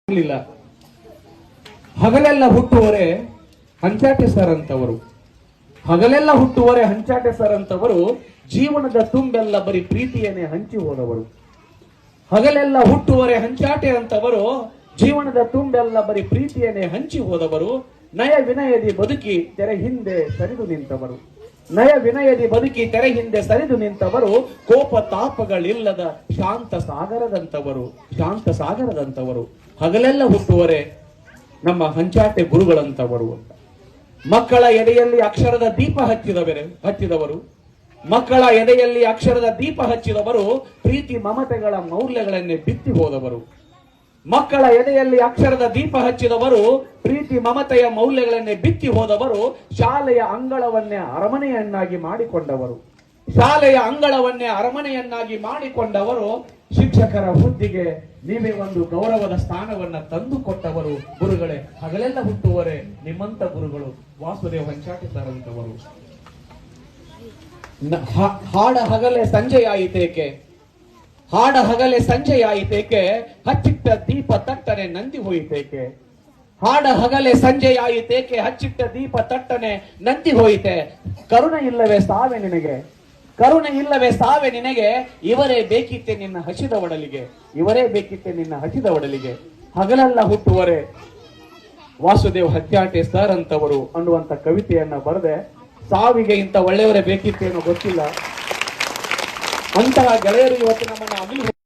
ಇರಲಿಲ್ಲ. ಹಗಲೆಲ್ಲ ಹುಟ್ಟುವರೆ ಹಂಚಾಟೆ ಸರ್ ಅಂತವರು, ಹಗಲೆಲ್ಲ ಹುಟ್ಟುವರೆ ಹಂಚಾಟೆ ಸರ್ ಅಂತವರು ಜೀವನದ ತುಂಬೆಲ್ಲ ಬರೀ ಪ್ರೀತಿಯನ್ನೇ ಹಂಚಿ ಹೋದವರು. ಹಗಲೆಲ್ಲ ಹುಟ್ಟುವರೆ ಹಂಚಾಟೆ ಅಂತವರು ಜೀವನದ ತುಂಬೆಲ್ಲ ಬರೀ ಪ್ರೀತಿಯನ್ನೇ ಹಂಚಿ ಹೋದವರು. ನಯ ವಿನಯದಿ ಬದುಕಿ ತೆರೆ ಹಿಂದೆ ಸರಿದು ನಿಂತವರು, ನಯ ವಿನಯದಿ ಬದುಕಿ ತೆರೆ ಹಿಂದೆ ಸರಿದು ನಿಂತವರು. ಕೋಪ ತಾಪಗಳಿಲ್ಲದ ಶಾಂತ ಸಾಗರದಂತವರು, ಶಾಂತ ಸಾಗರದಂತವರು. ಹಗಲೆಲ್ಲ ಹುಟ್ಟುವರೆ ನಮ್ಮ ಹಂಚಾಟೆ ಗುರುಗಳಂತವರು ಅಂತ. ಮಕ್ಕಳ ಎದೆಯಲ್ಲಿ ಅಕ್ಷರದ ದೀಪ ಹಚ್ಚಿದವರು, ಮಕ್ಕಳ ಎದೆಯಲ್ಲಿ ಅಕ್ಷರದ ದೀಪ ಹಚ್ಚಿದವರು. ಪ್ರೀತಿ ಮಮತೆಗಳ ಮೌಲ್ಯಗಳನ್ನೇ ಬಿತ್ತಿ ಹೋದವರು. ಮಕ್ಕಳ ಎದೆಯಲ್ಲಿ ಅಕ್ಷರದ ದೀಪ ಹಚ್ಚಿದವರು, ಪ್ರೀತಿ ಮಮತೆಯ ಮೌಲ್ಯಗಳನ್ನೇ ಬಿತ್ತಿ ಹೋದವರು. ಶಾಲೆಯ ಅಂಗಳವನ್ನೇ ಅರಮನೆಯನ್ನಾಗಿ ಮಾಡಿಕೊಂಡವರು, ಶಾಲೆಯ ಅಂಗಳವನ್ನೇ ಅರಮನೆಯನ್ನಾಗಿ ಮಾಡಿಕೊಂಡವರು. ಶಿಕ್ಷಕರ ಹುದ್ದೆಗೆ ನೀವೇ ಒಂದು ಗೌರವದ ಸ್ಥಾನವನ್ನ ತಂದುಕೊಟ್ಟವರು ಗುರುಗಳೇ. ಹಗಲೆಲ್ಲ ಹುಟ್ಟುವರೆ ನಿಮ್ಮಂತ ಗುರುಗಳು ವಾಸುದೇವ ಹಂಚಾಟೆ ಸರ್ ಅಂತವರು. ಹಾಡ ಹಗಲೇ ಸಂಜೆಯಾಯಿತೇಕೆ, ಹಾಡ ಹಗಲೇ ಸಂಜೆಯಾಯಿತೇಕೆ, ಹಚ್ಚಿಟ್ಟ ದೀಪ ತಟ್ಟನೆ ನಂದಿ ಹೋಯಿತೇಕೆ. ಹಾಡ ಹಗಲೇ ಸಂಜೆಯಾಯಿತೇಕೆ, ಹಚ್ಚಿಟ್ಟ ದೀಪ ತಟ್ಟನೆ ನಂದಿ ಹೋಯಿತೆ. ಕರುಣೆ ಇಲ್ಲವೇ ಸಾವೆ ನಿನಗೆ, ಕರುಣೆ ಇಲ್ಲವೇ ಸಾವೆ ನಿನಗೆ. ಇವರೇ ಬೇಕಿತ್ತೆ ನಿನ್ನ ಹಸಿದ ಒಡಲಿಗೆ, ಇವರೇ ಬೇಕಿತ್ತೆ ನಿನ್ನ ಹಸಿದ ಒಡಲಿಗೆ. ಹಗಲೆಲ್ಲ ಹುಟ್ಟುವರೆ ವಾಸುದೇವ್ ಹಂಚಾಟೆ ಸರ್ ಅಂತವರು ಅನ್ನುವಂತ ಕವಿತೆಯನ್ನ ಬರೆದೆ. ಸಾವಿಗೆ ಇಂಥ ಒಳ್ಳೆಯವರೇ ಬೇಕಿತ್ತೇನೋ ಗೊತ್ತಿಲ್ಲ, ಅಂತಹ ಗೆಳೆಯರು ಇವತ್ತು ನಮ್ಮನ್ನ ಅಗಲಿ